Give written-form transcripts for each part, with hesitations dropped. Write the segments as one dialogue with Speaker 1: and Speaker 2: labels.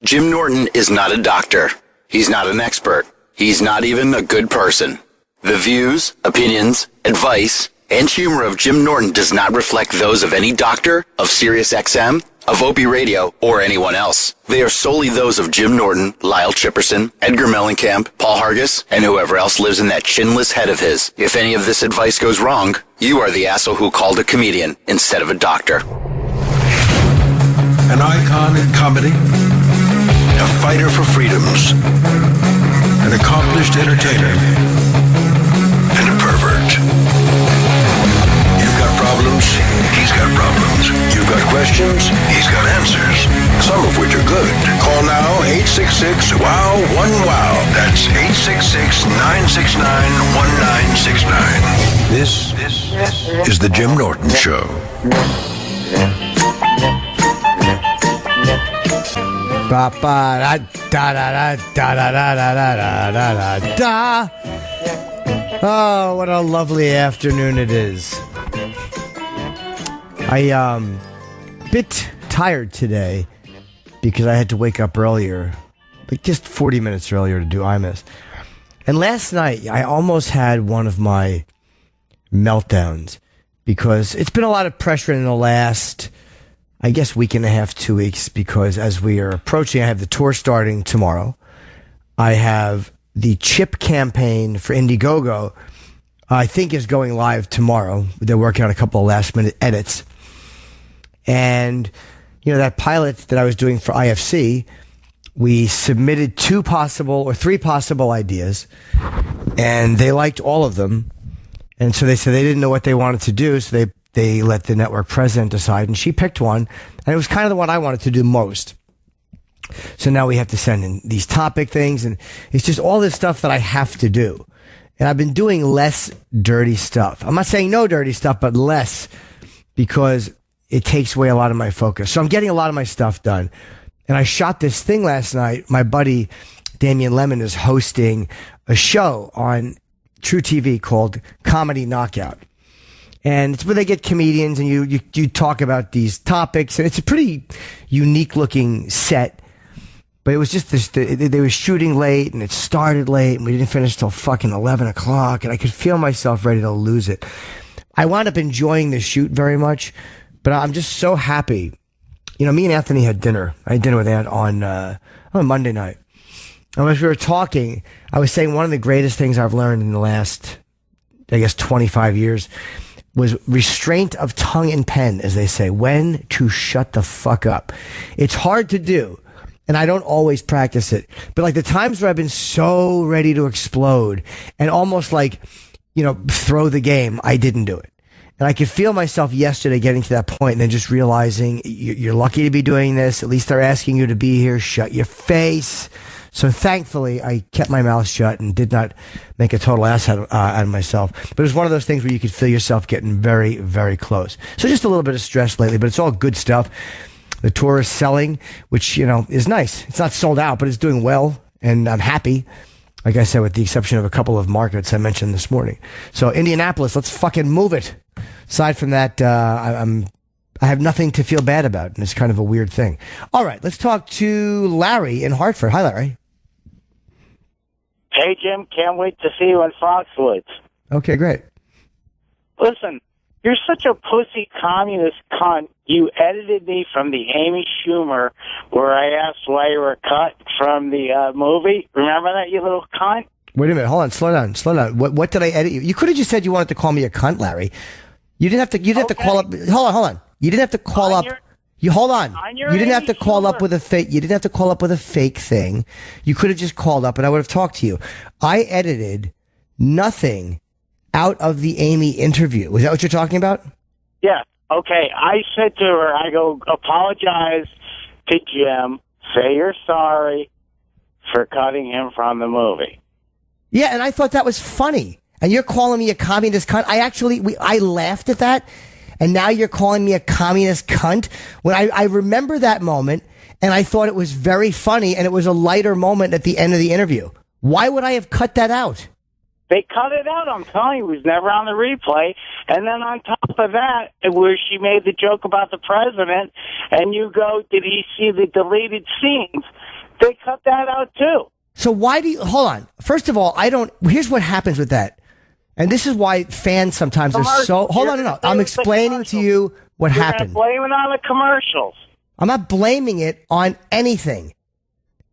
Speaker 1: Jim Norton is not a doctor. He's not an expert. He's not even a good person. The views, opinions, advice, and humor of Jim Norton does not reflect those of any doctor, of SiriusXM, of Opie Radio, or anyone else. They are solely those of Jim Norton, Lyle Chipperson, Edgar Mellencamp, Paul Hargis, and whoever else lives in that chinless head of his. If any of this advice goes wrong, you are the asshole who called a comedian instead of a doctor.
Speaker 2: An icon in comedy, a fighter for freedoms, an accomplished entertainer, and a pervert. You've got problems, he's got problems. You've got questions, he's got answers, some of which are good. Call now, 866-WOW-1-WOW. That's 866-969-1969. This is the Jim Norton Show.
Speaker 3: Oh, what a lovely afternoon it is. I'm a bit tired today because I had to wake up earlier, like just 40 minutes earlier to do IMIS. And last night, I almost had one of my meltdowns because it's been a lot of pressure in the last, I guess, week and a half, 2 weeks, because as we are approaching, I have the tour starting tomorrow. I have the chip campaign for Indiegogo, I think, is going live tomorrow. They're working on a couple of last minute edits. And, you know, that pilot that I was doing for IFC, we submitted 3 possible ideas, and they liked all of them. And so they said they didn't know what they wanted to do, so they let the network president decide, and she picked one, and it was kind of the one I wanted to do most. So now we have to send in these topic things, and it's just all this stuff that I have to do. And I've been doing less dirty stuff. I'm not saying no dirty stuff, but less, because it takes away a lot of my focus. So I'm getting a lot of my stuff done. And I shot this thing last night. My buddy Damian Lemon is hosting a show on True TV called Comedy Knockout. And it's where they get comedians and you talk about these topics. And it's a pretty unique looking set. But it was just this, they were shooting late and it started late and we didn't finish till fucking 11 o'clock. And I could feel myself ready to lose it. I wound up enjoying the shoot very much, but I'm just so happy. You know, me and Anthony had dinner. I had dinner with Ant on Monday night. And as we were talking, I was saying one of the greatest things I've learned in the last, I guess, 25 years was restraint of tongue and pen, as they say, when to shut the fuck up. It's hard to do, and I don't always practice it. But like the times where I've been so ready to explode and almost like, you know, throw the game, I didn't do it. And I could feel myself yesterday getting to that point and then just realizing you're lucky to be doing this. At least they're asking you to be here. Shut your face. So thankfully, I kept my mouth shut and did not make a total ass out of myself. But it was one of those things where you could feel yourself getting very, very close. So just a little bit of stress lately, but it's all good stuff. The tour is selling, which, you know, is nice. It's not sold out, but it's doing well, and I'm happy. Like I said, with the exception of a couple of markets I mentioned this morning. So Indianapolis, let's fucking move it. Aside from that, I have nothing to feel bad about, and it's kind of a weird thing. All right, let's talk to Larry in Hartford. Hi, Larry.
Speaker 4: Hey, Jim, can't wait to see you in Foxwoods.
Speaker 3: Okay, great.
Speaker 4: Listen, you're such a pussy communist cunt. You edited me from the Amy Schumer where I asked why you were cut from the movie. Remember that, you little cunt?
Speaker 3: Wait a minute. Hold on. Slow down. What did I edit you? You could have just said you wanted to call me a cunt, Larry. You didn't have to. You didn't have to call up. Hold on. You didn't have to call up. Hold on. You didn't have to call up with a fake. You didn't have to call up with a fake thing. You could have just called up, and I would have talked to you. I edited nothing out of the Amy interview. Was that what you're talking about?
Speaker 4: Yeah. Okay. I said to her, I go, apologize to Jim. Say you're sorry for cutting him from the movie.
Speaker 3: Yeah, and I thought that was funny. And you're calling me a communist cunt. I laughed at that. And now you're calling me a communist cunt. When I remember that moment, and I thought it was very funny, and it was a lighter moment at the end of the interview. Why would I have cut that out?
Speaker 4: They cut it out. I'm telling you, it was never on the replay. And then on top of that, where she made the joke about the president, and you go, did he see the deleted scenes? They cut that out too.
Speaker 3: So why do you, hold on. First of all, here's what happens with that. And this is why fans sometimes are so, hold on, no. I'm explaining to you what happened.
Speaker 4: You're blame it on the commercials.
Speaker 3: I'm not blaming it on anything.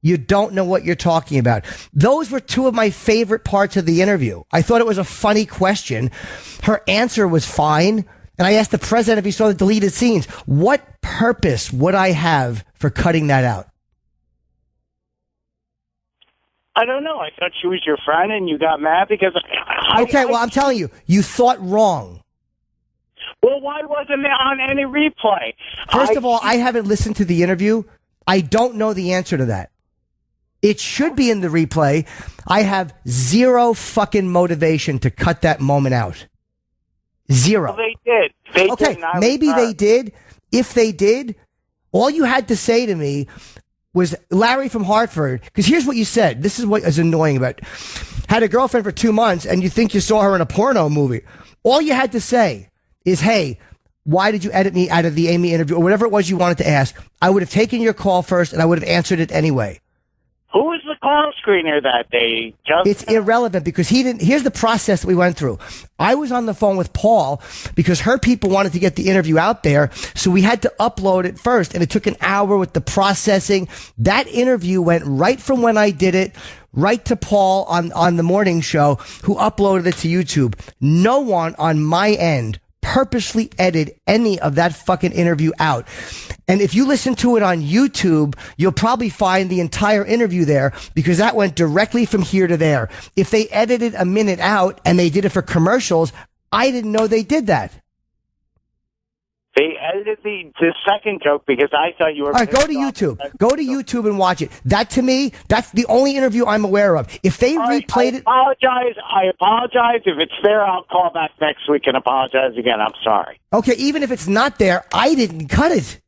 Speaker 3: You don't know what you're talking about. Those were two of my favorite parts of the interview. I thought it was a funny question. Her answer was fine. And I asked the president if he saw the deleted scenes. What purpose would I have for cutting that out?
Speaker 4: I don't know. I thought she was your friend and you got mad because...
Speaker 3: Well, I'm telling you, you thought wrong.
Speaker 4: Well, why wasn't it on any replay?
Speaker 3: First of all, I haven't listened to the interview. I don't know the answer to that. It should be in the replay. I have zero fucking motivation to cut that moment out. Zero.
Speaker 4: Well, they did. They
Speaker 3: okay,
Speaker 4: did,
Speaker 3: maybe they did. If they did, all you had to say to me was, Larry from Hartford, because here's what you said. This is what is annoying about it. Had a girlfriend for 2 months and you think you saw her in a porno movie. All you had to say is, hey, why did you edit me out of the Amy interview or whatever it was you wanted to ask? I would have taken your call first and I would have answered it anyway.
Speaker 4: Who was the call screener that day?
Speaker 3: It's irrelevant because he didn't. Here's the process that we went through. I was on the phone with Paul because her people wanted to get the interview out there. So we had to upload it first and it took an hour with the processing. That interview went right from when I did it right to Paul on the morning show who uploaded it to YouTube. No one on my end purposely edited any of that fucking interview out. And if you listen to it on YouTube, you'll probably find the entire interview there because that went directly from here to there. If they edited a minute out and they did it for commercials, I didn't know they did that.
Speaker 4: They edited the second joke because I thought you were...
Speaker 3: All right, go to YouTube. Go to YouTube and watch it. That, to me, that's the only interview I'm aware of. If they replayed it...
Speaker 4: I apologize. If it's there, I'll call back next week and apologize again. I'm sorry.
Speaker 3: Okay, even if it's not there, I didn't cut it.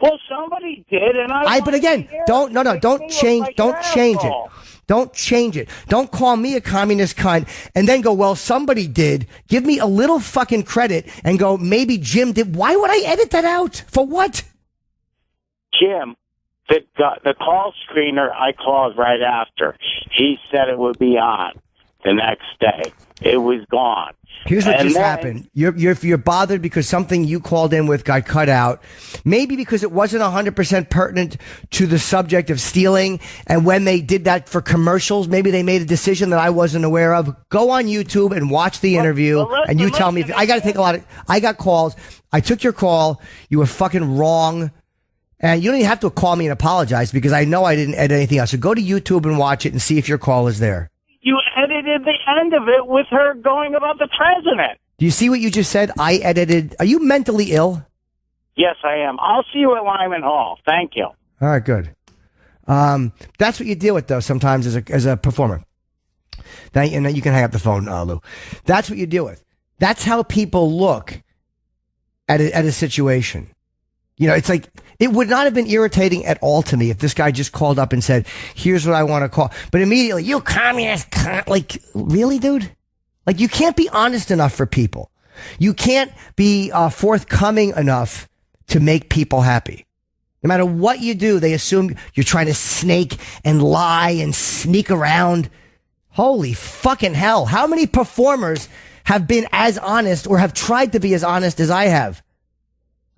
Speaker 4: Well, somebody did, and
Speaker 3: but again, don't change it. Don't change it. Don't call me a communist cunt and then go, well, somebody did. Give me a little fucking credit and go, maybe Jim did. Why would I edit that out? For what?
Speaker 4: Jim, the call screener I called right after, he said it would be on the next day. It was gone.
Speaker 3: Here's what just happened. You're bothered because something you called in with got cut out. Maybe because it wasn't 100% pertinent to the subject of stealing. And when they did that for commercials, maybe they made a decision that I wasn't aware of. Go on YouTube and watch the interview. And you tell me if I got to take I got calls. I took your call. You were fucking wrong. And you don't even have to call me and apologize because I know I didn't edit anything else. So go to YouTube and watch it and see if your call is there.
Speaker 4: You edited the end of it with her going about the president.
Speaker 3: Do you see what you just said? I edited. Are you mentally ill?
Speaker 4: Yes, I am. I'll see you at Lyman Hall. Thank you.
Speaker 3: All right, good. That's what you deal with, though, sometimes as a performer. And then you can hang up the phone, Lou. That's what you deal with. That's how people look at a situation. You know, it's like, it would not have been irritating at all to me if this guy just called up and said, here's what I want to call. But immediately, you communist cunt. Like, really, dude? Like, you can't be honest enough for people. You can't be forthcoming enough to make people happy. No matter what you do, they assume you're trying to snake and lie and sneak around. Holy fucking hell. How many performers have been as honest or have tried to be as honest as I have?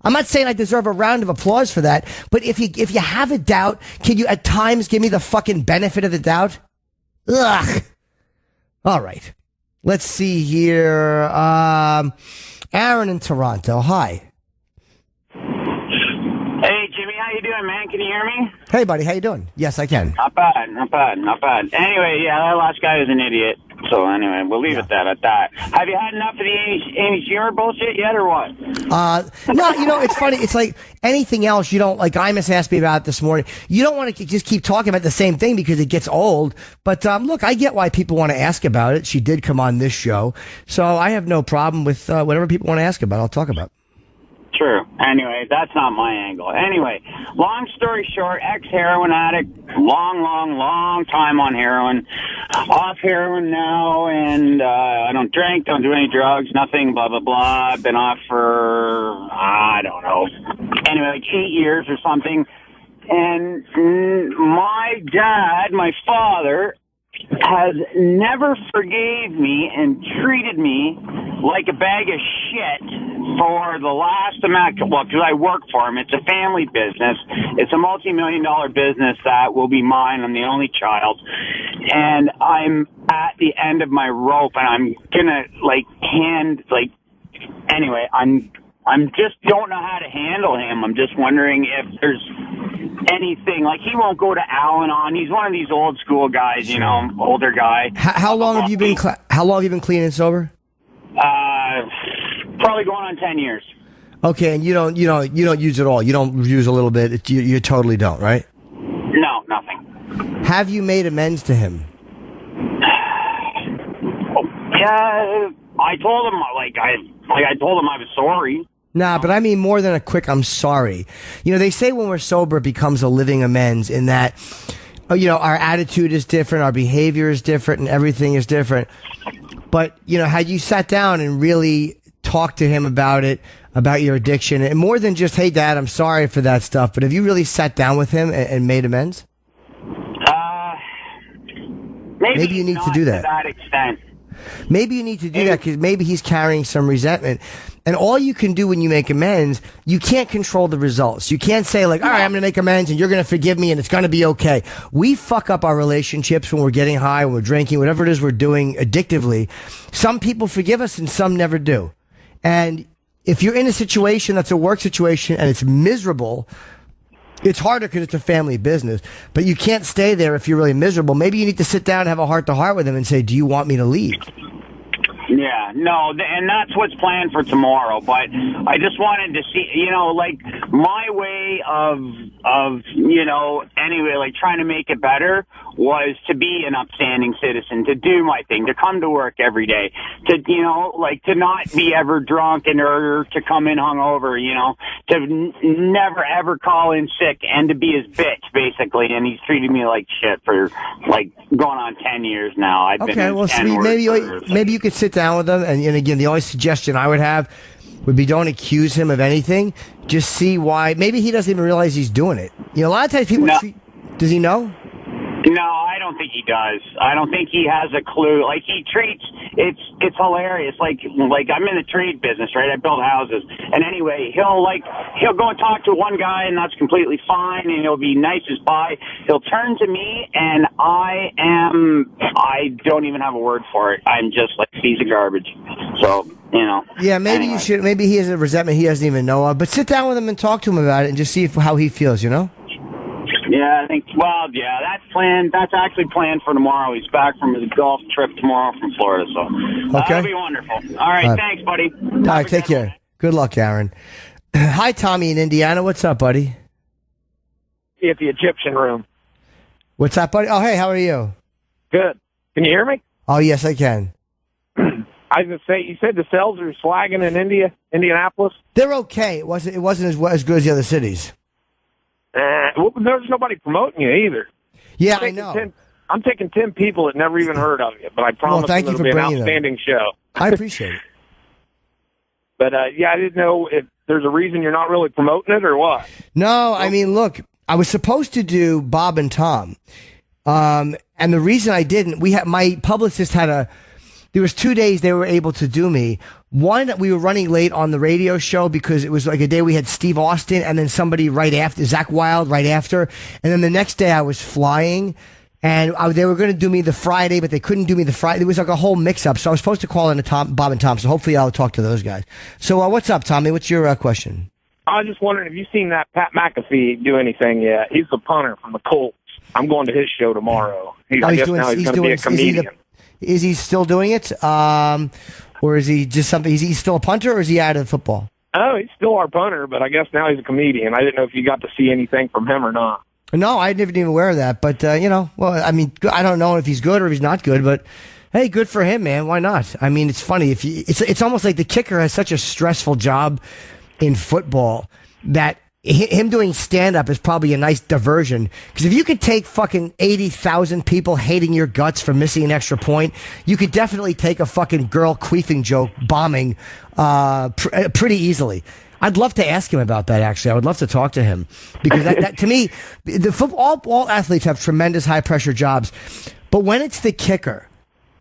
Speaker 3: I'm not saying I deserve a round of applause for that, but if you have a doubt, can you at times give me the fucking benefit of the doubt? Ugh. All right. Let's see here. Aaron in Toronto. Hi.
Speaker 5: Hey, Jimmy, how you doing, man? Can you hear me?
Speaker 3: Hey, buddy. How you doing? Yes, I can.
Speaker 5: Not bad. Anyway, yeah, that last guy was an idiot. So anyway, we'll leave it at that. Have you had enough of the Amy Schumer bullshit yet, or what?
Speaker 3: No, you know, it's funny. It's like anything else. You don't, like Imus asked me about it this morning. You don't want to just keep talking about the same thing because it gets old. But look, I get why people want to ask about it. She did come on this show. So I have no problem with whatever people want to ask about, I'll talk about.
Speaker 5: True. Anyway, that's not my angle. Anyway, long story short, ex-heroin addict, long time on heroin, off heroin now, and I don't drink, don't do any drugs, nothing, blah, blah, blah. I've been off for, I don't know, anyway, like 8 years or something. And my dad, my father, has never forgave me and treated me like a bag of shit for the last amount. Well, because I work for him. It's a family business. It's a multi-million-dollar business that will be mine. I'm the only child. And I'm at the end of my rope, and I'm gonna, anyway, I'm just don't know how to handle him. I'm just wondering if there's anything, like he won't go to Al-Anon. He's one of these old school guys, you know, older guy.
Speaker 3: How long have you been clean and sober?
Speaker 5: Probably going on 10 years.
Speaker 3: Okay, and you don't use it all. You don't use a little bit. You totally don't, right?
Speaker 5: No, nothing.
Speaker 3: Have you made amends to him?
Speaker 5: Yeah, I told him I told him I was sorry.
Speaker 3: Nah, but I mean more than a quick I'm sorry. You know, they say when we're sober it becomes a living amends in that, you know, our attitude is different, our behavior is different, and everything is different. But, you know, had you sat down and really talked to him about it, about your addiction, and more than just, hey, Dad, I'm sorry for that stuff, but have you really sat down with him and made amends? Maybe you need to do that.
Speaker 5: To that extent.
Speaker 3: Maybe you need to do that because maybe he's carrying some resentment. And all you can do when you make amends, you can't control the results. You can't say like, all right, I'm going to make amends and you're going to forgive me and it's going to be okay. We fuck up our relationships when we're getting high, when we're drinking, whatever it is we're doing addictively. Some people forgive us and some never do. And if you're in a situation that's a work situation and it's miserable, it's harder because it's a family business, but you can't stay there if you're really miserable. Maybe you need to sit down and have a heart-to-heart with him and say, do you want me to leave?
Speaker 5: Yeah, no, and that's what's planned for tomorrow. But I just wanted to see, you know, like my way of you know, anyway, like trying to make it better was to be an upstanding citizen, to do my thing, to come to work every day, to, you know, like to not be ever drunk and or to come in hungover, you know, to never ever call in sick and to be his bitch, basically. And he's treated me like shit for like going on 10 years now. I've
Speaker 3: okay,
Speaker 5: been
Speaker 3: well, maybe you could sit down with him, and again, the only suggestion I would have would be don't accuse him of anything. Just see why. Maybe he doesn't even realize he's doing it. You know, a lot of times people does he know?
Speaker 5: No, I don't think he does. I don't think he has a clue. Like he treats it's hilarious. Like I'm in the trade business, right? I build houses. And anyway, he'll go and talk to one guy and that's completely fine and he'll be nice as pie. He'll turn to me and I don't even have a word for it. I'm just like a piece of garbage. So, you know. Yeah,
Speaker 3: maybe
Speaker 5: anyway.
Speaker 3: You should. Maybe he has a resentment he doesn't even know of. But sit down with him and talk to him about it and just see how he feels, you know?
Speaker 5: Yeah, I think, well, yeah, that's planned. That's actually planned for tomorrow. He's back from his golf trip tomorrow from Florida, so that'll be wonderful. All right, thanks, buddy.
Speaker 3: All right, take care. Good luck, Aaron. Hi, Tommy in Indiana. What's up, buddy?
Speaker 6: At the Egyptian room.
Speaker 3: What's up, buddy? Oh, hey, how are you?
Speaker 6: Good. Can you hear me?
Speaker 3: Oh, yes, I can.
Speaker 6: I was going to say, you said the sales are slagging in Indianapolis?
Speaker 3: They're okay. It wasn't as good as the other cities.
Speaker 6: Well, there's nobody promoting you either.
Speaker 3: Yeah, I know.
Speaker 6: I'm taking 10 people that never even heard of you, but I promise it'll be an outstanding show.
Speaker 3: I appreciate it.
Speaker 6: But, yeah, I didn't know if there's a reason you're not really promoting it or what.
Speaker 3: No, I mean, look, I was supposed to do Bob and Tom. And the reason I didn't, my publicist there was 2 days they were able to do me. One, we were running late on the radio show because it was like a day we had Steve Austin and then somebody right after, Zach Wilde right after. And then the next day I was flying and they were going to do me the Friday, but they couldn't do me the Friday. It was like a whole mix up. So I was supposed to call in to Bob and Tom. So hopefully I'll talk to those guys. So what's up, Tommy? What's your question?
Speaker 6: I was just wondering, have you seen that Pat McAfee do anything yet? He's the punter from the Colts. I'm going to his show tomorrow. I guess now he's going to be a comedian.
Speaker 3: Is he still doing it? Or is he just something? Is he still a punter or is he out of football?
Speaker 6: Oh, he's still our punter, but I guess now he's a comedian. I didn't know if you got to see anything from him or not.
Speaker 3: No, I didn't even aware of that. But, well, I mean, I don't know if he's good or if he's not good, but hey, good for him, man. Why not? I mean, it's funny. It's almost like the kicker has such a stressful job in football that him doing stand-up is probably a nice diversion. Because if you could take fucking 80,000 people hating your guts for missing an extra point, you could definitely take a fucking girl queefing joke bombing pretty easily. I'd love to ask him about that, actually. I would love to talk to him. Because that to me, all athletes have tremendous high-pressure jobs. But when it's the kicker,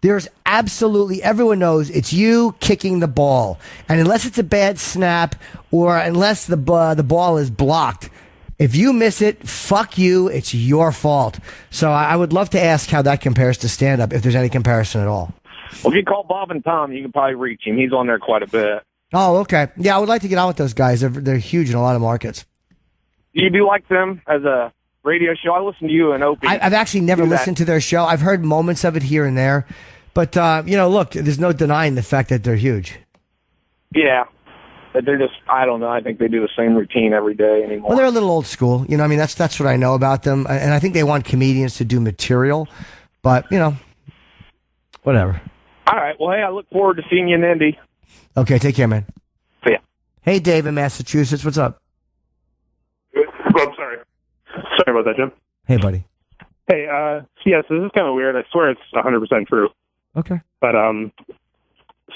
Speaker 3: there's absolutely, everyone knows it's you kicking the ball. And unless it's a bad snap or unless the ball is blocked, if you miss it, fuck you, it's your fault. So I would love to ask how that compares to stand-up, if there's any comparison at all.
Speaker 6: Well, if you call Bob and Tom, you can probably reach him. He's on there quite a bit.
Speaker 3: Oh, okay. Yeah, I would like to get on with those guys. They're huge in a lot of markets.
Speaker 6: You do like them as a radio show? I listen to you and Opie.
Speaker 3: I've actually never listened to their show. I've heard moments of it here and there. But, look, there's no denying the fact that they're huge.
Speaker 6: Yeah. But they're just, I don't know, I think they do the same routine every day anymore.
Speaker 3: Well, they're a little old school. You know, I mean, that's what I know about them. And I think they want comedians to do material. But, whatever.
Speaker 6: All right. Well, hey, I look forward to seeing you in Indy.
Speaker 3: Okay, take care, man.
Speaker 6: See ya.
Speaker 3: Hey, Dave in Massachusetts. What's up?
Speaker 7: Oh, I'm sorry. Sorry about that, Jim.
Speaker 3: Hey, buddy.
Speaker 7: Hey, yes, this is kind of weird. I swear it's 100% true.
Speaker 3: Okay.
Speaker 7: But,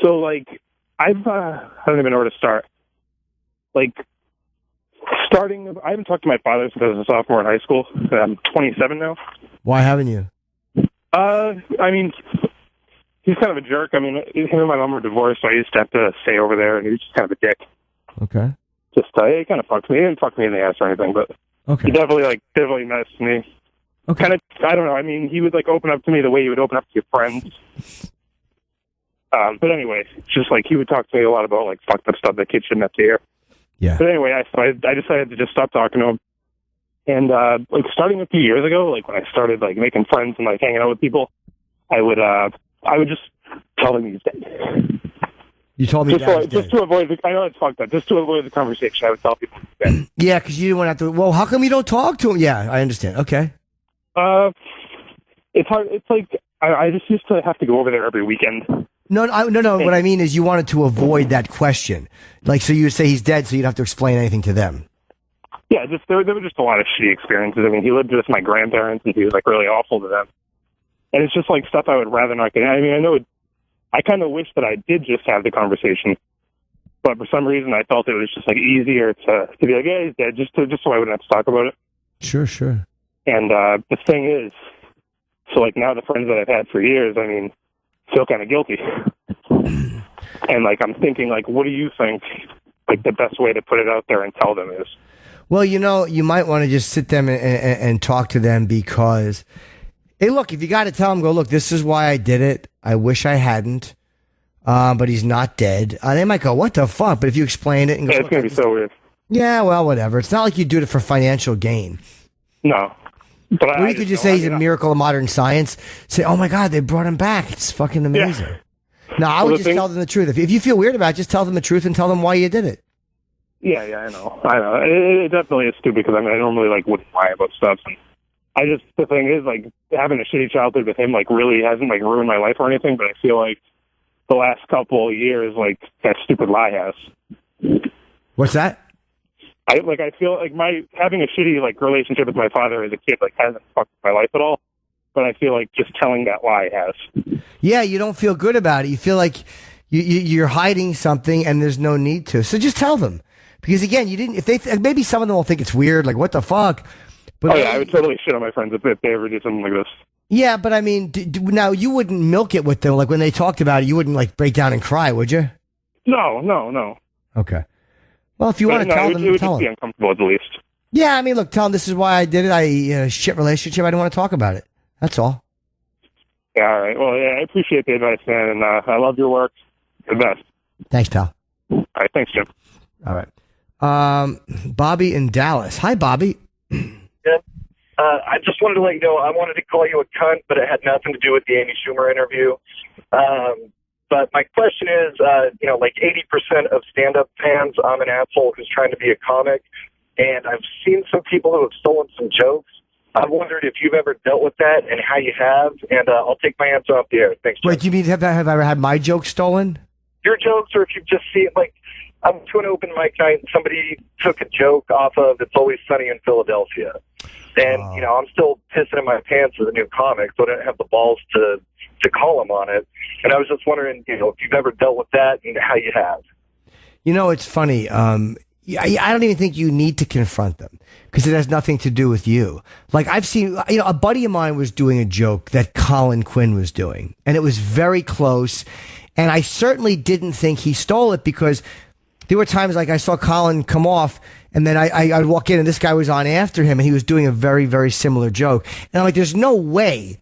Speaker 7: so, like, I don't even know where to start. Like, I haven't talked to my father since I was a sophomore in high school. I'm 27 now.
Speaker 3: Why haven't you?
Speaker 7: I mean, he's kind of a jerk. I mean, him and my mom were divorced, so I used to have to stay over there, and he was just kind of a dick.
Speaker 3: Okay.
Speaker 7: Just, he kind of fucked me. He didn't fuck me in the ass or anything, but
Speaker 3: okay.
Speaker 7: He definitely messed me.
Speaker 3: Okay.
Speaker 7: Kind of, I don't know. I mean, he would, like, open up to me the way you would open up to your friends. But anyway, it's just, like, he would talk to me a lot about, like, fucked up stuff that kids shouldn't have to hear.
Speaker 3: Yeah.
Speaker 7: But anyway, I decided to just stop talking to him. And, like, starting a few years ago, like, when I started, like, making friends and, like, hanging out with people, I would just tell them he's dead.
Speaker 3: You told me
Speaker 7: just to avoid I know it's fucked up. Just to avoid the conversation, I would tell people he's dead.
Speaker 3: Yeah, because you didn't want to have to, well, how come you don't talk to him? Yeah, I understand. Okay.
Speaker 7: It's hard. It's like, I just used to have to go over there every weekend.
Speaker 3: No. What I mean is you wanted to avoid that question. Like, so you would say he's dead, so you'd have to explain anything to them.
Speaker 7: Yeah, there were just a lot of shitty experiences. I mean, he lived with my grandparents, and he was, like, really awful to them. And it's just, like, stuff I would rather not get. I mean, I kind of wish that I did just have the conversation. But for some reason, I felt it was just, like, easier to be like, yeah, he's dead, just so I wouldn't have to talk about it.
Speaker 3: Sure.
Speaker 7: And the thing is, so, like, now the friends that I've had for years, I mean, feel kind of guilty. And, like, I'm thinking, like, what do you think, like, the best way to put it out there and tell them is?
Speaker 3: Well, you might want to just sit them and talk to them because, hey, look, if you got to tell them, go, look, this is why I did it. I wish I hadn't, but he's not dead. They might go, what the fuck? But if you explain it and go,
Speaker 7: yeah, it's going to be so weird.
Speaker 3: Yeah, well, whatever. It's not like you do it for financial gain.
Speaker 7: No. But
Speaker 3: or you could just say he's a miracle of modern science. Say, oh my God, they brought him back. It's fucking amazing. Yeah. No, I would just tell them the truth. If you feel weird about it, just tell them the truth and tell them why you did it.
Speaker 7: Yeah, I know. It definitely is stupid because I normally, like, wouldn't lie about stuff. And the thing is, like, having a shitty childhood with him, like, really hasn't, like, ruined my life or anything, but I feel like the last couple of years, like, that stupid lie has.
Speaker 3: What's that?
Speaker 7: I feel like having a shitty, like, relationship with my father as a kid, like, hasn't fucked my life at all. But I feel like just telling that lie has.
Speaker 3: Yeah, you don't feel good about it. You feel like you're hiding something and there's no need to. So just tell them. Because again, you didn't. Maybe some of them will think it's weird, like what the fuck. But
Speaker 7: I would totally shit on my friends if they ever did something like this.
Speaker 3: Yeah, but I mean, now you wouldn't milk it with them. Like when they talked about it, you wouldn't like break down and cry, would you?
Speaker 7: No.
Speaker 3: Okay. Well, if you want to tell them,
Speaker 7: it would
Speaker 3: tell
Speaker 7: just be
Speaker 3: them.
Speaker 7: uncomfortable at the least.
Speaker 3: Yeah, I mean, look, tell them this is why I did it. Shit relationship. I didn't want to talk about it. That's all.
Speaker 7: Yeah, all right. Well, yeah, I appreciate the advice, man, and I love your work. The best.
Speaker 3: Thanks, pal.
Speaker 7: All right, thanks, Jim.
Speaker 3: All right. Bobby in Dallas. Hi, Bobby.
Speaker 8: Yeah. I just wanted to let you know, I wanted to call you a cunt, but it had nothing to do with the Amy Schumer interview. But my question is, like 80% of stand-up fans, I'm an asshole who's trying to be a comic, and I've seen some people who have stolen some jokes. I wondered if you've ever dealt with that and how you have, and I'll take my answer off the air. Thanks, Jim.
Speaker 3: Wait, do you mean have I ever had my jokes stolen?
Speaker 8: Your jokes, or if you've just seen, like, I went to an open mic night and somebody took a joke off of It's Always Sunny in Philadelphia. And, I'm still pissing in my pants as a new comic, so I didn't have the balls to call him on it. And I was just wondering, if you've ever dealt with that and how you have.
Speaker 3: It's funny. I don't even think you need to confront them because it has nothing to do with you. Like I've seen, a buddy of mine was doing a joke that Colin Quinn was doing, and it was very close. And I certainly didn't think he stole it because there were times like I saw Colin come off and then I'd walk in and this guy was on after him and he was doing a very, very similar joke. And I'm like, there's no way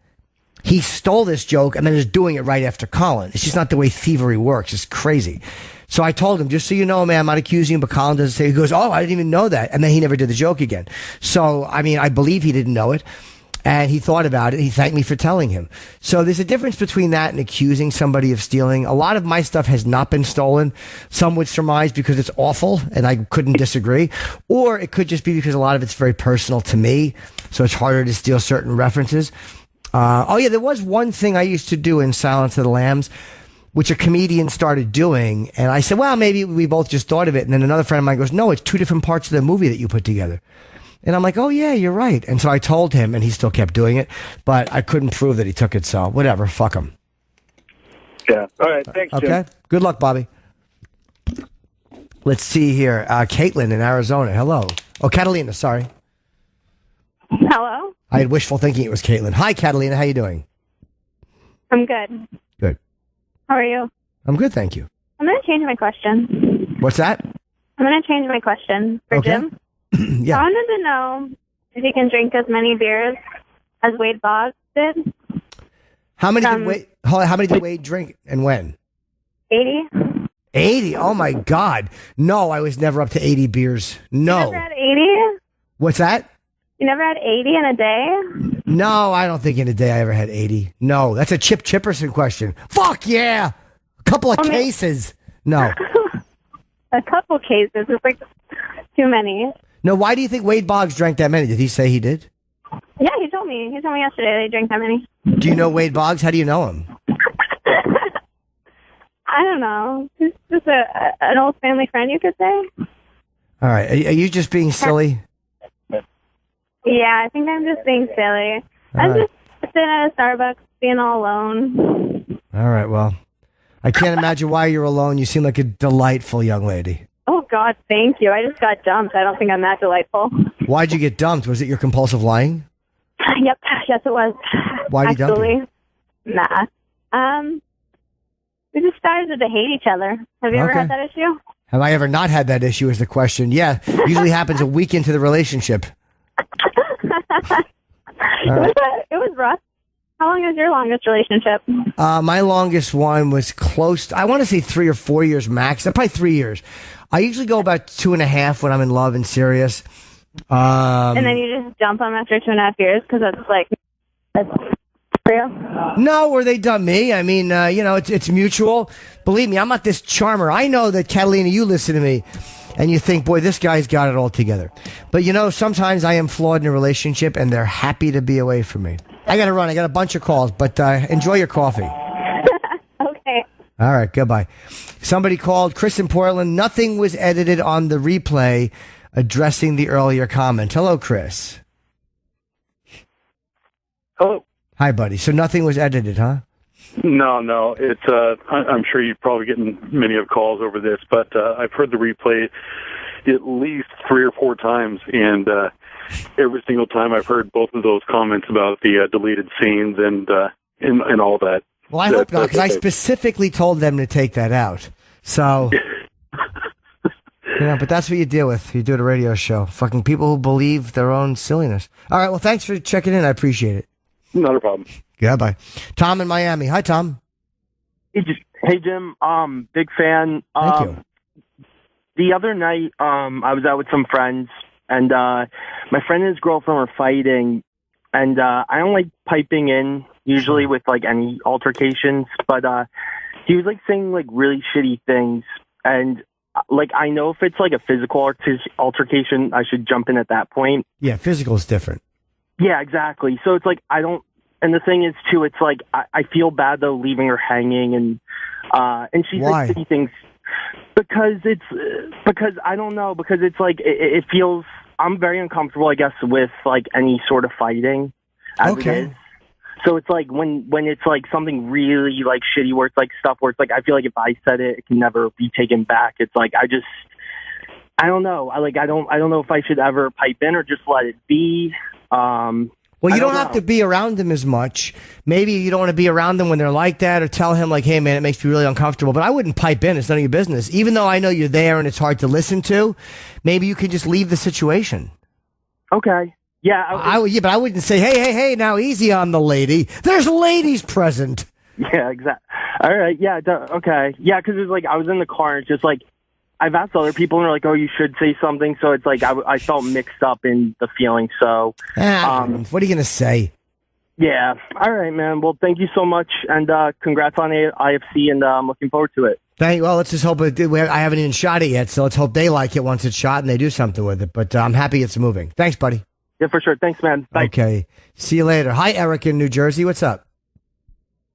Speaker 3: he stole this joke and then is doing it right after Colin. It's just not the way thievery works. It's crazy. So I told him, just so you know, man, I'm not accusing you, but Colin doesn't say, he goes, oh, I didn't even know that. And then he never did the joke again. So, I mean, I believe he didn't know it. And he thought about it. He thanked me for telling him. So there's a difference between that and accusing somebody of stealing. A lot of my stuff has not been stolen. Some would surmise because it's awful, and I couldn't disagree. Or it could just be because a lot of it's very personal to me, so it's harder to steal certain references. There was one thing I used to do in Silence of the Lambs, which a comedian started doing, and I said, well, maybe we both just thought of it. And then another friend of mine goes, no, it's two different parts of the movie that you put together. And I'm like, oh, yeah, you're right. And so I told him, and he still kept doing it, but I couldn't prove that he took it, so whatever, fuck him.
Speaker 8: Yeah. All right, thanks, Jim.
Speaker 3: Okay, good luck, Bobby. Let's see here. Caitlin in Arizona, hello. Oh, Catalina, sorry.
Speaker 9: Hello?
Speaker 3: I had wishful thinking it was Caitlin. Hi, Catalina, how you doing?
Speaker 9: I'm good.
Speaker 3: Good.
Speaker 9: How are you?
Speaker 3: I'm good, thank you.
Speaker 9: I'm going to change my question.
Speaker 3: What's that?
Speaker 9: I'm going to change my question for
Speaker 3: Okay.
Speaker 9: Jim.
Speaker 3: Yeah.
Speaker 9: I wanted to know if he can drink as many beers as Wade Boggs did.
Speaker 3: How many did Wade drink and when?
Speaker 9: 80?
Speaker 3: 80? Oh, my God. No, I was never up to 80 beers. No.
Speaker 9: You never had 80?
Speaker 3: What's that?
Speaker 9: You never had 80 in a day?
Speaker 3: No, I don't think in a day I ever had 80. No, that's a Chip Chipperson question. Fuck yeah! A couple of cases. No.
Speaker 9: A couple cases. It's like too many.
Speaker 3: No, why do you think Wade Boggs drank that many? Did he say he did?
Speaker 9: Yeah, he told me. He told me yesterday that he drank that many.
Speaker 3: Do you know Wade Boggs? How do you know him?
Speaker 9: I don't know. He's just an old family friend, you could say.
Speaker 3: All right. Are you just being silly?
Speaker 9: Yeah, I think I'm just being silly. I'm just sitting at a Starbucks being all alone.
Speaker 3: All right, well, I can't imagine why you're alone. You seem like a delightful young lady.
Speaker 9: Oh, God, thank you. I just got dumped. I don't think I'm that delightful.
Speaker 3: Why'd you get dumped? Was it your compulsive lying?
Speaker 9: Yep. Yes, it was.
Speaker 3: Why'd you dump you?
Speaker 9: Nah. We just started to hate each other. Have you ever had that issue?
Speaker 3: Have I ever not had that issue is the question. Yeah, usually happens a week into the relationship.
Speaker 9: It was rough. How long is your longest relationship?
Speaker 3: My longest one was close. I want to say 3 or 4 years max. Probably 3 years. I usually go about 2.5 when I'm in love and serious.
Speaker 9: And then you just dump them after 2.5 years because that's real.
Speaker 3: No, or they dump me. I mean, it's mutual. Believe me, I'm not this charmer. I know that, Catalina, you listen to me and you think, boy, this guy's got it all together. But, sometimes I am flawed in a relationship and they're happy to be away from me. I got to run. I got a bunch of calls, but enjoy your coffee.
Speaker 9: Okay.
Speaker 3: All right, goodbye. Somebody called, Chris in Portland. Nothing was edited on the replay addressing the earlier comment. Hello, Chris.
Speaker 10: Hello.
Speaker 3: Hi, buddy. So nothing was edited, huh?
Speaker 10: No. It's I'm sure you're probably getting many of calls over this, but I've heard the replay at least 3 or 4 times, and every single time I've heard both of those comments about the deleted scenes and all that.
Speaker 3: Well, I hope not, because I specifically told them to take that out. So, but that's what you deal with. You do at a radio show. Fucking people who believe their own silliness. All right, well, thanks for checking in. I appreciate it.
Speaker 10: Not a problem.
Speaker 3: Yeah, bye. Tom in Miami. Hi, Tom.
Speaker 11: Hey, Jim. Big fan.
Speaker 3: Thank you.
Speaker 11: The other night, I was out with some friends, and my friend and his girlfriend were fighting, and I don't like piping in usually with like any altercations, but he was like saying like really shitty things, and like I know if it's like a physical altercation, I should jump in at that point.
Speaker 3: Yeah, physical is different.
Speaker 11: Yeah, exactly. So it's like I don't. And the thing is, too, it's like I feel bad though leaving her hanging, and she's
Speaker 3: Why?
Speaker 11: like shitty things because I don't know, because it's like it feels, I'm very uncomfortable, I guess, with like any sort of fighting as it is. So it's like when it's like something really like shitty where it's like stuff where it's like I feel like if I said it, it can never be taken back. It's like I don't know. I don't know if I should ever pipe in or just let it be.
Speaker 3: Well, you don't have to be around them as much. Maybe you don't want to be around them when they're like that, or tell him like, hey man, it makes me really uncomfortable. But I wouldn't pipe in. It's none of your business. Even though I know you're there and it's hard to listen to, maybe you could just leave the situation.
Speaker 11: Okay. Yeah.
Speaker 3: But I wouldn't say, hey, now easy on the lady. There's ladies present.
Speaker 11: Yeah, exactly. All right. Yeah. Okay. Yeah, because it's like I was in the car and it's just like I've asked other people and they're like, oh, you should say something. So it's like I felt mixed up in the feeling. So
Speaker 3: what are you going to say?
Speaker 11: Yeah. All right, man. Well, thank you so much. And congrats on IFC. And I'm looking forward to it.
Speaker 3: Well, let's just hope I haven't even shot it yet. So let's hope they like it once it's shot and they do something with it. But I'm happy it's moving. Thanks, buddy.
Speaker 11: Yeah, for sure. Thanks, man. Bye.
Speaker 3: Okay. See you later. Hi, Eric in New Jersey. What's up?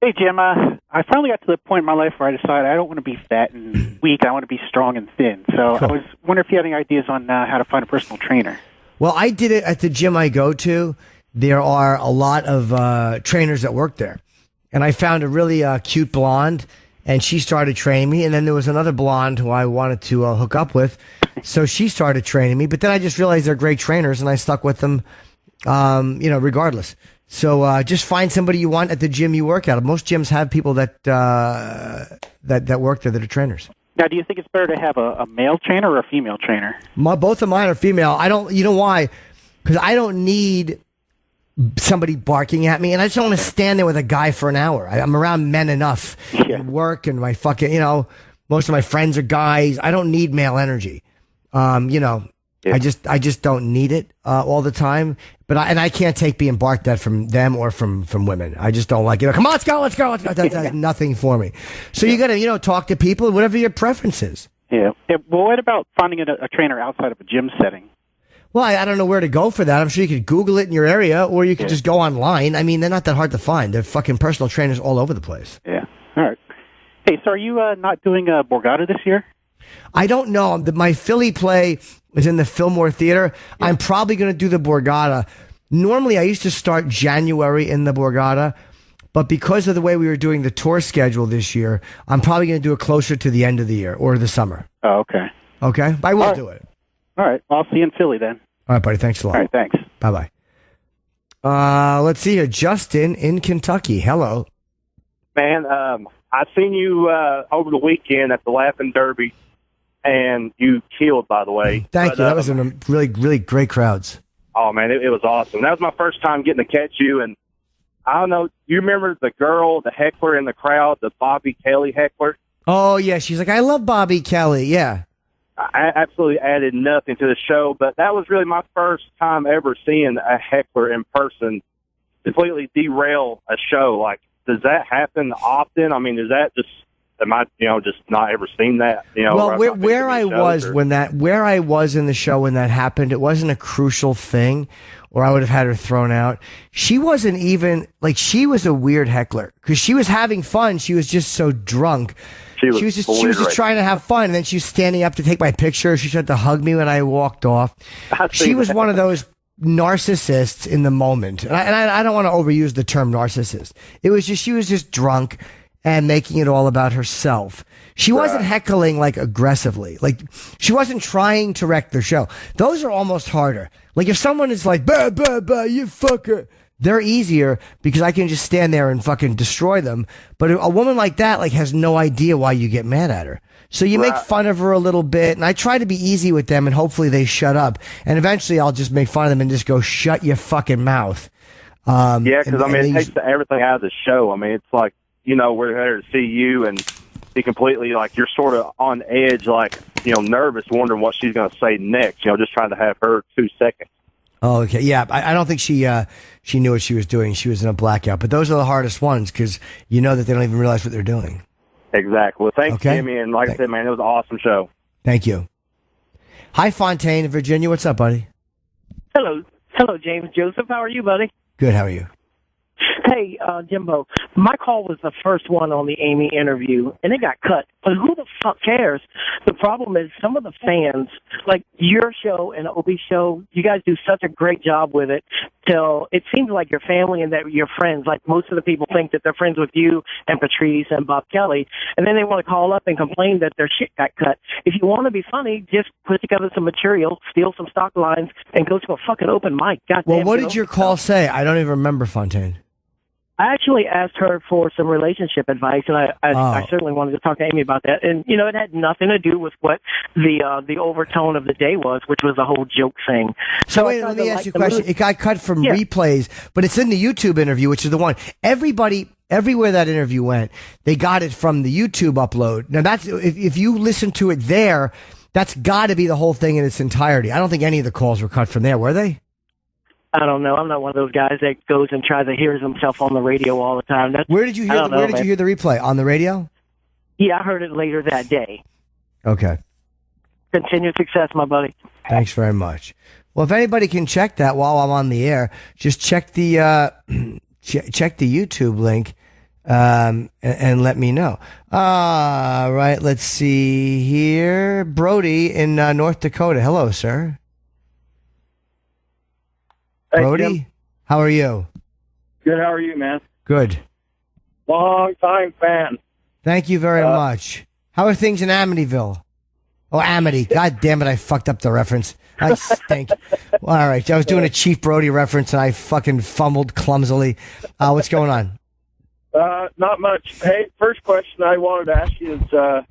Speaker 12: Hey, Jim. I finally got to the point in my life where I decided I don't want to be fat and weak. I want to be strong and thin. So cool. I was wondering if you had any ideas on how to find a personal trainer.
Speaker 3: Well, I did it at the gym I go to. There are a lot of trainers that work there. And I found a really cute blonde, and she started training me. And then there was another blonde who I wanted to hook up with. So she started training me. But then I just realized they're great trainers, and I stuck with them, regardless. So just find somebody you want at the gym you work at. Most gyms have people that work there that are trainers.
Speaker 12: Now, do you think it's better to have a male trainer or a female trainer?
Speaker 3: Both of mine are female. I don't. You know why? Because I don't need somebody barking at me, and I just don't want to stand there with a guy for an hour. I'm around men enough. Yeah. Work and my fucking, most of my friends are guys. I don't need male energy. Yeah. I just don't need it all the time. But I can't take being barked at from them or from women. I just don't like it. Come on, let's go. That's nothing for me. So you got to talk to people, whatever your preference is.
Speaker 12: Yeah. Well, what about finding a trainer outside of a gym setting?
Speaker 3: Well, I don't know where to go for that. I'm sure you could Google it in your area, or you could just go online. I mean, they're not that hard to find. They're fucking personal trainers all over the place.
Speaker 12: Yeah. All right. Hey, so are you not doing Borgata this year?
Speaker 3: I don't know. My Philly play is in the Fillmore Theater. Yeah. I'm probably going to do the Borgata. Normally, I used to start January in the Borgata, but because of the way we were doing the tour schedule this year, I'm probably going to do it closer to the end of the year or the summer.
Speaker 12: Oh, okay.
Speaker 3: Okay? But I will do it.
Speaker 12: All right. I'll see you in Philly then.
Speaker 3: All right, buddy. Thanks a lot.
Speaker 12: All right. Thanks.
Speaker 3: Bye-bye. Let's see here. Justin in Kentucky. Hello.
Speaker 13: Man, I seen you over the weekend at the Laughing Derby, and you killed, by the way.
Speaker 3: Thank you. That was in a really, really great crowds.
Speaker 13: Oh, man, it was awesome. That was my first time getting to catch you, and I don't know, you remember the girl, the heckler in the crowd, the Bobby Kelly heckler?
Speaker 3: Oh, yeah. She's like, I love Bobby Kelly. Yeah.
Speaker 13: I absolutely added nothing to the show, but that was really my first time ever seeing a heckler in person completely derail a show. Like, does that happen often? I mean, is that just, am I, just not ever seen that?
Speaker 3: Well, where I was in the show when that happened, it wasn't a crucial thing, or I would have had her thrown out. She wasn't even, she was a weird heckler, because she was having fun. She was just so drunk. She was just trying to have fun, and then she was standing up to take my picture. She tried to hug me when I walked off. She was one of those narcissists in the moment, and I don't want to overuse the term narcissist. It was just, she was just drunk and making it all about herself. She wasn't heckling aggressively. She wasn't trying to wreck the show. Those are almost harder. If someone is like, bah, bah, bah, you fucker, they're easier because I can just stand there and fucking destroy them. But a woman like that, has no idea why you get mad at her. So you make fun of her a little bit, and I try to be easy with them, and hopefully they shut up. And eventually I'll just make fun of them and just go, shut your fucking mouth.
Speaker 13: Yeah, because, it takes everything out of the show. I mean, it's like, we're there to see you and be completely, you're sort of on edge, nervous, wondering what she's going to say next, just trying to have her 2 seconds.
Speaker 3: Oh, okay. Yeah, I don't think she knew what she was doing. She was in a blackout. But those are the hardest ones because you know that they don't even realize what they're doing.
Speaker 13: Exactly. Well, thanks, Jimmy. And I said, man, it was an awesome show.
Speaker 3: Thank you. Hi, Fontaine in Virginia. What's up, buddy?
Speaker 14: Hello, James Joseph. How are you, buddy?
Speaker 3: Good. How are you?
Speaker 14: Hey, Jimbo, my call was the first one on the Amy interview, and it got cut. But who the fuck cares? The problem is some of the fans, like your show and Obi's show, you guys do such a great job with it till it seems like your family and that you're friends. Like most of the people think that they're friends with you and Patrice and Bob Kelly, and then they want to call up and complain that their shit got cut. If you want to be funny, just put together some material, steal some stock lines, and go to a fucking open mic. Goddamn.
Speaker 3: Well, what did your call say? I don't even remember, Fontaine.
Speaker 14: I actually asked her for some relationship advice, and I certainly wanted to talk to Amy about that. And, it had nothing to do with what the overtone of the day was, which was the whole joke thing.
Speaker 3: So wait, let me ask you a question. It got cut from replays, but it's in the YouTube interview, which is the one. Everywhere that interview went, they got it from the YouTube upload. Now, that's if you listen to it there, that's got to be the whole thing in its entirety. I don't think any of the calls were cut from there, were they?
Speaker 14: I don't know. I'm not one of those guys that goes and tries to hear himself on the radio all the time.
Speaker 3: Where did you hear? Where did you hear the replay? On the radio?
Speaker 14: Yeah, I heard it later that day.
Speaker 3: Okay.
Speaker 14: Continued success, my buddy.
Speaker 3: Thanks very much. Well, if anybody can check that while I'm on the air, just check the check the YouTube link and let me know. All right. Let's see here. Brody in North Dakota. Hello, sir.
Speaker 15: Hey,
Speaker 3: Brody,
Speaker 15: Jim.
Speaker 3: how are you?
Speaker 15: Good. How are you, man?
Speaker 3: Good.
Speaker 15: Long time fan.
Speaker 3: Thank you very much. How are things in Amityville? Oh, Amity. God damn it, I fucked up the reference. I stink. Well, all right, I was doing a Chief Brody reference and I fucking fumbled clumsily. What's going on?
Speaker 15: Not much. Hey, first question I wanted to ask you is,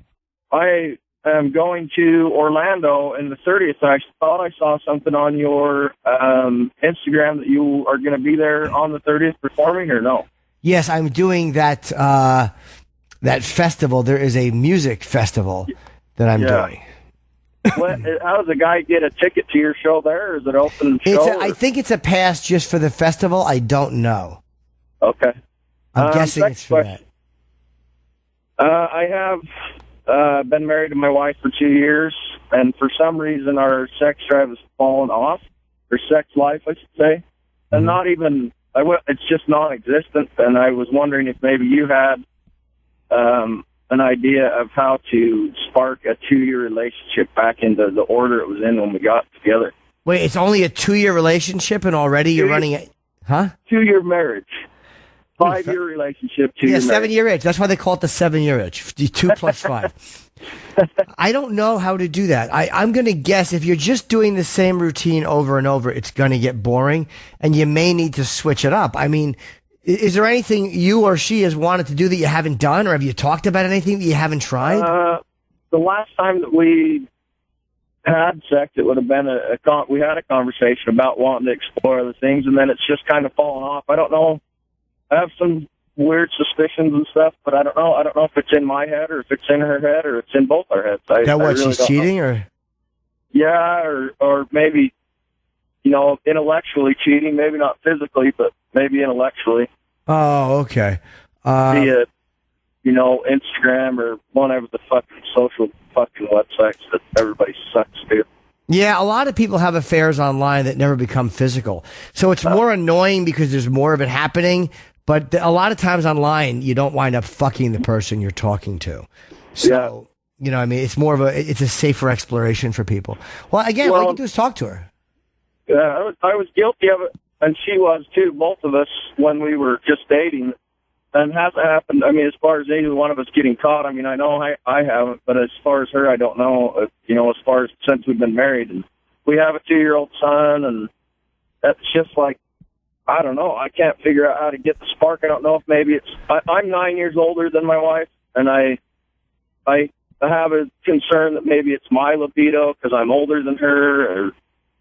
Speaker 15: I am going to Orlando in the 30th. I thought I saw something on your Instagram that you are going to be there on the 30th performing, or no?
Speaker 3: Yes, I'm doing that that festival. There is a music festival that I'm doing.
Speaker 15: How does a guy get a ticket to your show there? Is it open show?
Speaker 3: I think it's a pass just for the festival. I don't know.
Speaker 15: Okay.
Speaker 3: I'm guessing it's for
Speaker 15: that. I have been married to my wife for 2 years, and for some reason our sex drive has fallen off, or sex life, I should say. And not even, it's just non-existent, and I was wondering if maybe you had an idea of how to spark a 2-year relationship back into the order it was in when we got together.
Speaker 3: Wait, it's only a 2-year relationship and already you're running it? Huh?
Speaker 15: 2-year marriage. 5-year relationship, 2-year marriage.
Speaker 3: 7-year itch. That's why they call it the 7-year itch. 2 plus 5. I don't know how to do that. I'm going to guess if you're just doing the same routine over and over, it's going to get boring and you may need to switch it up. I mean, is there anything you or she has wanted to do that you haven't done, or have you talked about anything that you haven't tried?
Speaker 15: The last time that we had sex, it would have been we had a conversation about wanting to explore other things, and then it's just kind of fallen off. I don't know. I have some weird suspicions and stuff, but I don't know. I don't know if it's in my head or if it's in her head or it's in both our heads.
Speaker 3: She's cheating, or?
Speaker 15: Yeah, or maybe, intellectually cheating. Maybe not physically, but maybe intellectually.
Speaker 3: Oh, okay.
Speaker 15: Via, Instagram or one of the fucking social fucking websites that everybody sucks to.
Speaker 3: Yeah, a lot of people have affairs online that never become physical. So it's more annoying because there's more of it happening. But a lot of times online, you don't wind up fucking the person you're talking to. So, it's more of it's a safer exploration for people. Well, again, all you can do is talk to her.
Speaker 15: Yeah, I was guilty of it, and she was too, both of us, when we were just dating. And it hasn't happened, as far as either one of us getting caught, I know I haven't, but as far as her, I don't know, as far as since we've been married. And we have a 2-year-old son, and that's just like, I don't know. I can't figure out how to get the spark. I don't know if maybe I'm 9 years older than my wife, and I have a concern that maybe it's my libido because I'm older than her, or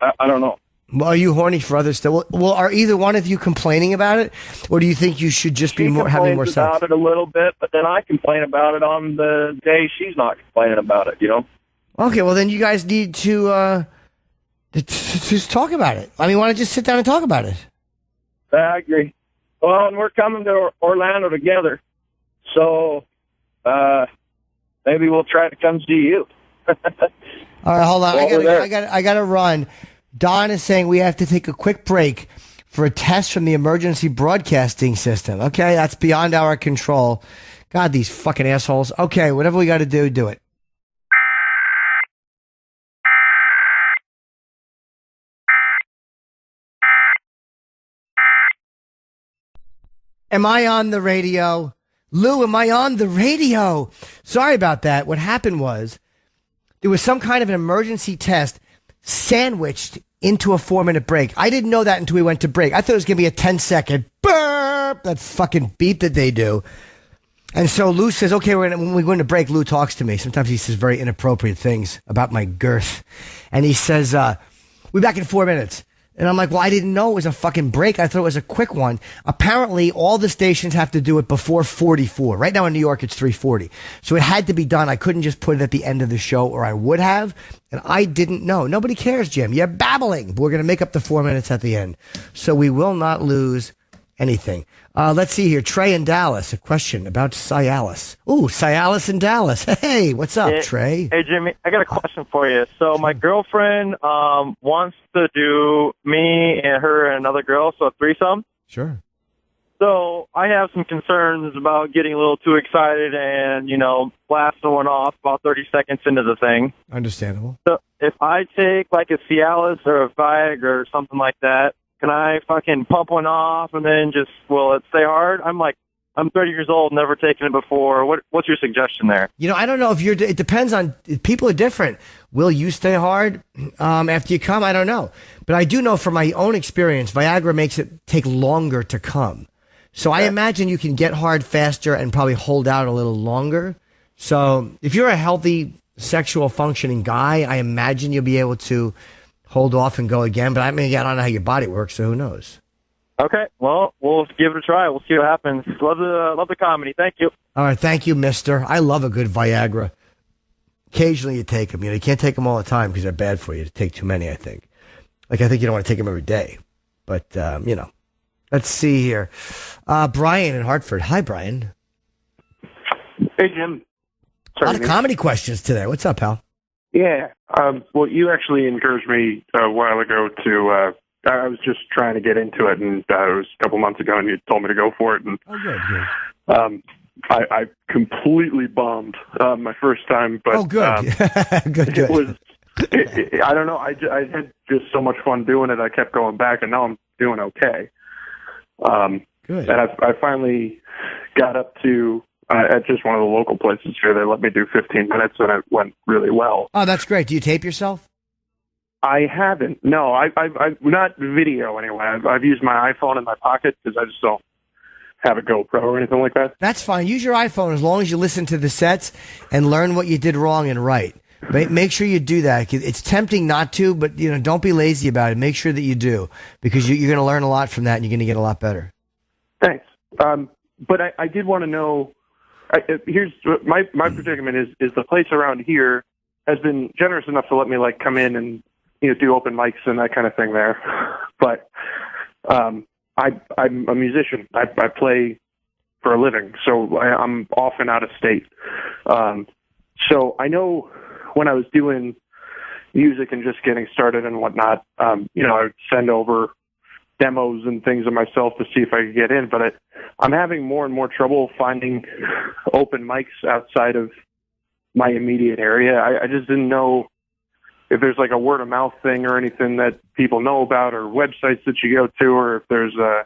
Speaker 15: I don't know.
Speaker 3: Well, are you horny for others still? Well, are either one of you complaining about it, or do you think you should just be having more sex?
Speaker 15: She complains about it a little bit, but then I complain about it on the day she's not complaining about it,
Speaker 3: Okay, well, then you guys need to just talk about it. Why don't you just sit down and talk about it?
Speaker 15: I agree. Well, and we're coming to Orlando together, so maybe we'll try to come see you.
Speaker 3: All right, hold on. I got to run. Don is saying we have to take a quick break for a test from the emergency broadcasting system. Okay, that's beyond our control. God, these fucking assholes. Okay, whatever we got to do it. Am I on the radio? Lou, am I on the radio? Sorry about that. What happened was there was some kind of an emergency test sandwiched into a 4-minute break. I didn't know that until we went to break. I thought it was going to be a 10-second burp, that fucking beep that they do. And so Lou says, okay, when we go into break, Lou talks to me. Sometimes he says very inappropriate things about my girth. And he says, we'll be back in 4 minutes. And I'm like, well, I didn't know it was a fucking break. I thought it was a quick one. Apparently, all the stations have to do it before 44. Right now in New York, it's 3:40. So it had to be done. I couldn't just put it at the end of the show, or I would have. And I didn't know. Nobody cares, Jim. You're babbling. We're going to make up the 4 minutes at the end. So we will not lose anything. Let's see here. Trey in Dallas, a question about Cialis. Ooh, Cialis in Dallas. Hey, what's up, Trey?
Speaker 16: Hey, Jimmy, I got a question for you. So my girlfriend wants to do me and her and another girl, so a threesome.
Speaker 3: Sure.
Speaker 16: So I have some concerns about getting a little too excited and, blasting one off about 30 seconds into the thing.
Speaker 3: Understandable.
Speaker 16: So if I take like a Cialis or a Viagra or something like that, can I fucking pump one off and then will it stay hard? I'm 30 years old, never taken it before. What's your suggestion there?
Speaker 3: I don't know it depends on, people are different. Will you stay hard after you come? I don't know. But I do know from my own experience, Viagra makes it take longer to come. So I imagine you can get hard faster and probably hold out a little longer. So if you're a healthy, sexual functioning guy, I imagine you'll be able to hold off and go again. But I don't know how your body works, so who knows? Okay, well, we'll give it a try. We'll see what happens. Love the comedy. Thank you. All right, thank you, mister. I love a good Viagra. Occasionally you take them. You can't take them all the time because they're bad for you to take too many, I think. I think you don't want to take them every day. But, let's see here. Brian in Hartford. Hi, Brian.
Speaker 17: Hey, Jim.
Speaker 3: A lot of comedy questions today. What's up, pal?
Speaker 17: Yeah. Well, you actually encouraged me a while ago to, I was just trying to get into it, and it was a couple months ago, and you told me to go for it. And,
Speaker 3: good.
Speaker 17: I completely bombed my first time, but
Speaker 3: good. Good.
Speaker 17: It was, I don't know, I had just so much fun doing it, I kept going back, and now I'm doing okay.
Speaker 3: Good.
Speaker 17: And I finally got up to, at just one of the local places here, they let me do 15 minutes, and it went really well.
Speaker 3: Oh, that's great. Do you tape yourself?
Speaker 17: I haven't. No, I've not video anyway. I've used my iPhone in my pocket because I just don't have a GoPro or anything like that.
Speaker 3: That's fine. Use your iPhone as long as you listen to the sets and learn what you did wrong and right. Make sure you do that. It's tempting not to, but don't be lazy about it. Make sure that you do, because you're going to learn a lot from that, and you're going to get a lot better.
Speaker 17: Thanks. But I did want to know. Here's my predicament is the place around here has been generous enough to let me come in and do open mics and that kind of thing there. But I'm a musician. I play for a living, so I'm often out of state. So I know when I was doing music and just getting started and whatnot, I would send over demos and things of myself to see if I could get in, but I'm having more and more trouble finding open mics outside of my immediate area. I just didn't know if there's a word of mouth thing or anything that people know about, or websites that you go to, or if there's a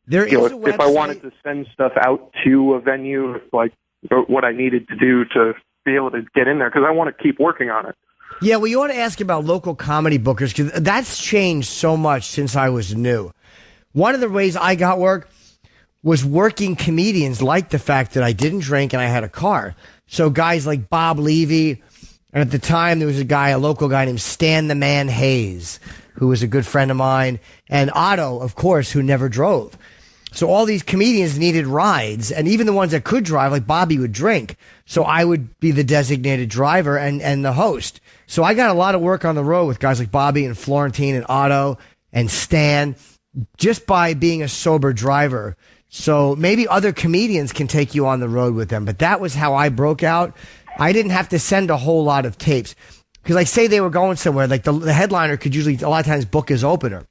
Speaker 17: website. If I wanted to send stuff out to a venue, what I needed to do to be able to get in there, because I want to keep working on it.
Speaker 3: Yeah, well, you want to ask about local comedy bookers, because that's changed so much since I was new. One of the ways I got work was working comedians liked the fact that I didn't drink and I had a car. So guys like Bob Levy, and at the time there was a local guy named Stan the Man Hayes, who was a good friend of mine, and Otto, of course, who never drove. So all these comedians needed rides, and even the ones that could drive, like Bobby, would drink. So I would be the designated driver and the host. So I got a lot of work on the road with guys like Bobby and Florentine and Otto and Stan, just by being a sober driver. So maybe other comedians can take you on the road with them, but that was how I broke out. I didn't have to send a whole lot of tapes, because say they were going somewhere, the headliner could usually a lot of times book his opener.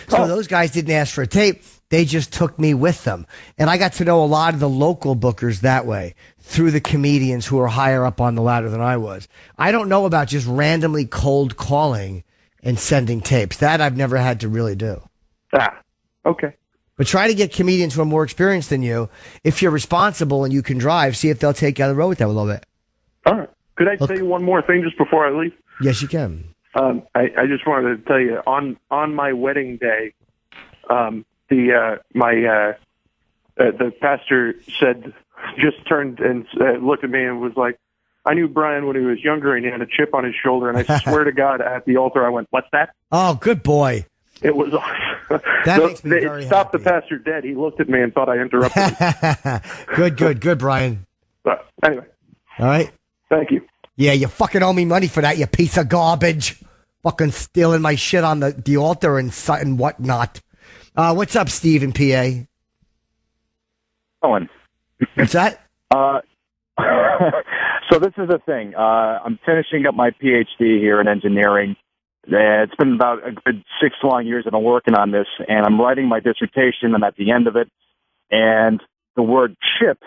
Speaker 3: So those guys didn't ask for a tape. They just took me with them. And I got to know a lot of the local bookers that way through the comedians who are higher up on the ladder than I was. I don't know about just randomly cold calling and sending tapes. That I've never had to really do.
Speaker 17: Okay.
Speaker 3: But try to get comedians who are more experienced than you. If you're responsible and you can drive, see if they'll take you on the road with them a little bit.
Speaker 17: All right. Could I say one more thing just before I leave?
Speaker 3: Yes, you can.
Speaker 17: I just wanted to tell you on my wedding day, the pastor just turned and looked at me and was like, "I knew Brian when he was younger and he had a chip on his shoulder." And I swear to God, at the altar, I went, "What's that?"
Speaker 3: Oh, good boy.
Speaker 17: It was
Speaker 3: that makes me very
Speaker 17: it stopped happy. The pastor dead. He looked at me and thought I interrupted him. Good, Brian. But anyway.
Speaker 3: All right.
Speaker 17: Thank you.
Speaker 3: Yeah, you fucking owe me money for that, you piece of garbage. Fucking stealing my shit on the altar and whatnot. What's up, Steve in PA?
Speaker 18: Owen.
Speaker 3: What's that?
Speaker 18: So this is the thing. I'm finishing up my PhD here in engineering. It's been about a good 6 long years that I'm working on this, and I'm writing my dissertation. I'm at the end of it, and the word chip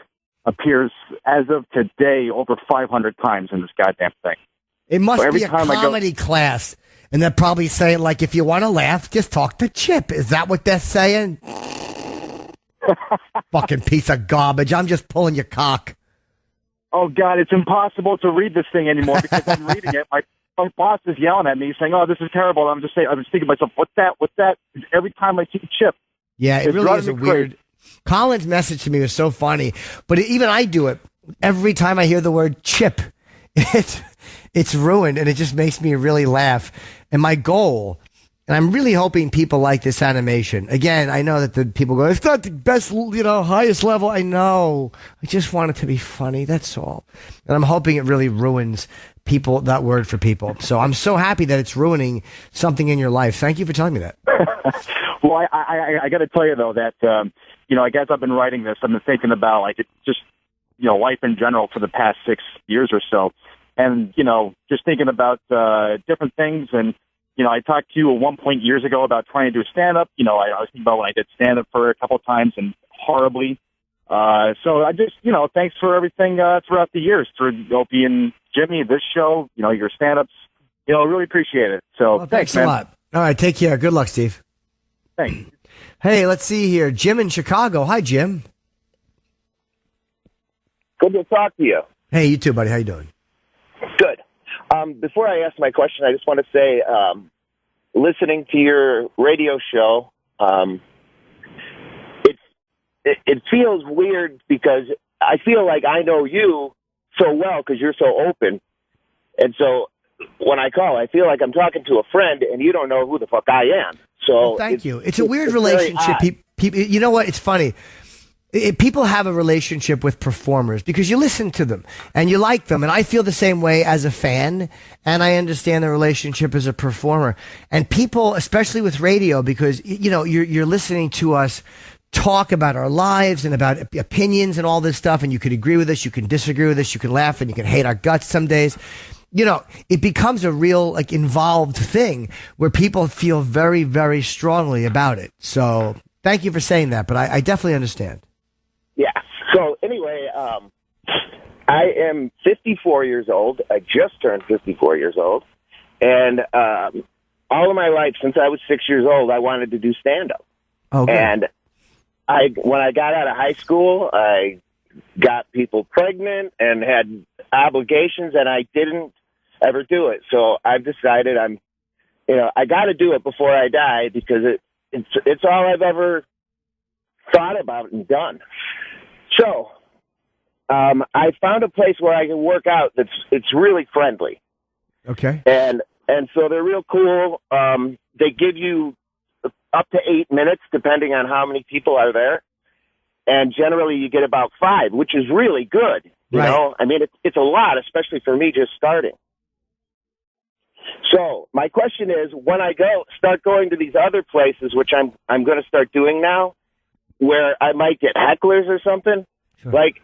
Speaker 18: appears as of today over 500 times in this goddamn thing.
Speaker 3: It must be a comedy class, and they're probably saying, like, if you want to laugh, just talk to Chip. Is that what they're saying? Fucking piece of garbage. I'm just pulling your cock.
Speaker 18: Oh, God, it's impossible to read this thing anymore because I'm reading it. My boss is yelling at me saying, "Oh, this is terrible." I'm just thinking to myself, "What's that? What's that?" Every time I see Chip.
Speaker 3: Yeah, it really is a weird. Colin's message to me was so funny, but even I do it every time I hear the word chip. It's ruined, and it just makes me really laugh. And my goal, and I'm really hoping people like this animation. Again, I know that the people go, "It's not the best, highest level." I know. I just want it to be funny. That's all. And I'm hoping it really ruins that word for people. So I'm so happy that it's ruining something in your life. Thank you for telling me that.
Speaker 18: Well, I got to tell you though that I guess I've been writing this. I've been thinking about life in general for the past 6 years or so, and just thinking about different things. And I talked to you at one point years ago about trying to do stand up. I was thinking about when I did stand up for a couple of times and horribly. So I just thanks for everything throughout the years through Opie and Jimmy, this show, your stand-ups, really appreciate it. So
Speaker 3: well,
Speaker 18: thanks,
Speaker 3: a
Speaker 18: man.
Speaker 3: lot. All right, take care. Good luck, Steve.
Speaker 18: Thanks.
Speaker 3: Hey, let's see here. Jim in Chicago. Hi, Jim.
Speaker 19: Good to talk to you.
Speaker 3: Hey, you too, buddy. How you doing?
Speaker 19: Good. Before I ask my question, I just want to say, listening to your radio show, it feels weird because I feel like I know you so well because you're so open. And so when I call, I feel like I'm talking to a friend and you don't know who the fuck I am. So
Speaker 3: well, thank you. It's a weird relationship. People, you know what? It's funny. People have a relationship with performers because you listen to them and you like them. And I feel the same way as a fan. And I understand the relationship as a performer. And people, especially with radio, because, you're listening to us talk about our lives and about opinions and all this stuff, and you could agree with us, you can disagree with us, you can laugh and you can hate our guts some days. It becomes a real involved thing where people feel very, very strongly about it. So thank you for saying that, but I definitely understand.
Speaker 19: Yeah. So anyway, I am 54 years old. I just turned 54 years old. And all of my life, since I was 6 years old, I wanted to do stand-up.
Speaker 3: Okay.
Speaker 19: And when I got out of high school, I got people pregnant and had obligations, and I didn't ever do it. So I've decided I got to do it before I die because it's all I've ever thought about and done. So I found a place where I can work out it's really friendly.
Speaker 3: Okay.
Speaker 19: And so they're real cool. They give you up to 8 minutes, depending on how many people are there. And generally you get about 5, which is really good. You know, I mean, it's a lot, especially for me just starting. So my question is, when I start going to these other places, which I'm going to start doing now, where I might get hecklers or something,
Speaker 3: sure.
Speaker 19: Like,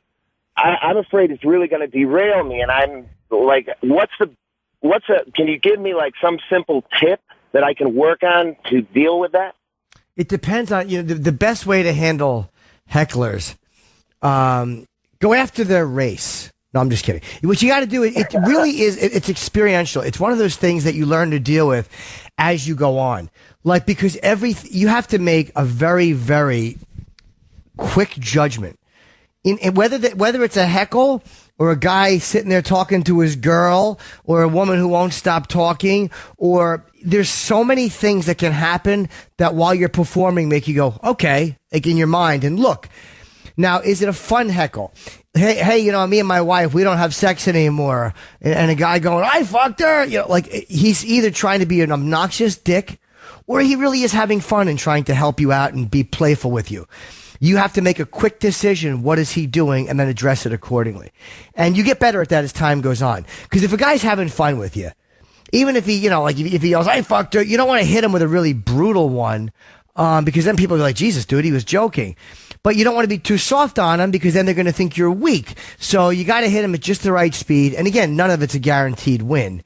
Speaker 19: I'm afraid it's really going to derail me. And I'm like, can you give me like some simple tip that I can work on to deal with that?
Speaker 3: It depends on, the best way to handle hecklers. Go after their race. No, I'm just kidding. What you got to do, it really is, it's experiential. It's one of those things that you learn to deal with as you go on. Like, because you have to make a very, very quick judgment. In whether it's a heckle or a guy sitting there talking to his girl or a woman who won't stop talking, or there's so many things that can happen that while you're performing make you go, okay, like in your mind. And look, now, is it a fun heckle? Hey, me and my wife, we don't have sex anymore. And a guy going, I fucked her. Like he's either trying to be an obnoxious dick or he really is having fun and trying to help you out and be playful with you. You have to make a quick decision. What is he doing? And then address it accordingly. And you get better at that as time goes on. Because if a guy's having fun with you, even if he, if he yells, I fucked her, you don't want to hit him with a really brutal one. Because then people are like, Jesus, dude, he was joking. But you don't want to be too soft on him because then they're going to think you're weak. So you got to hit him at just the right speed. And again, none of it's a guaranteed win.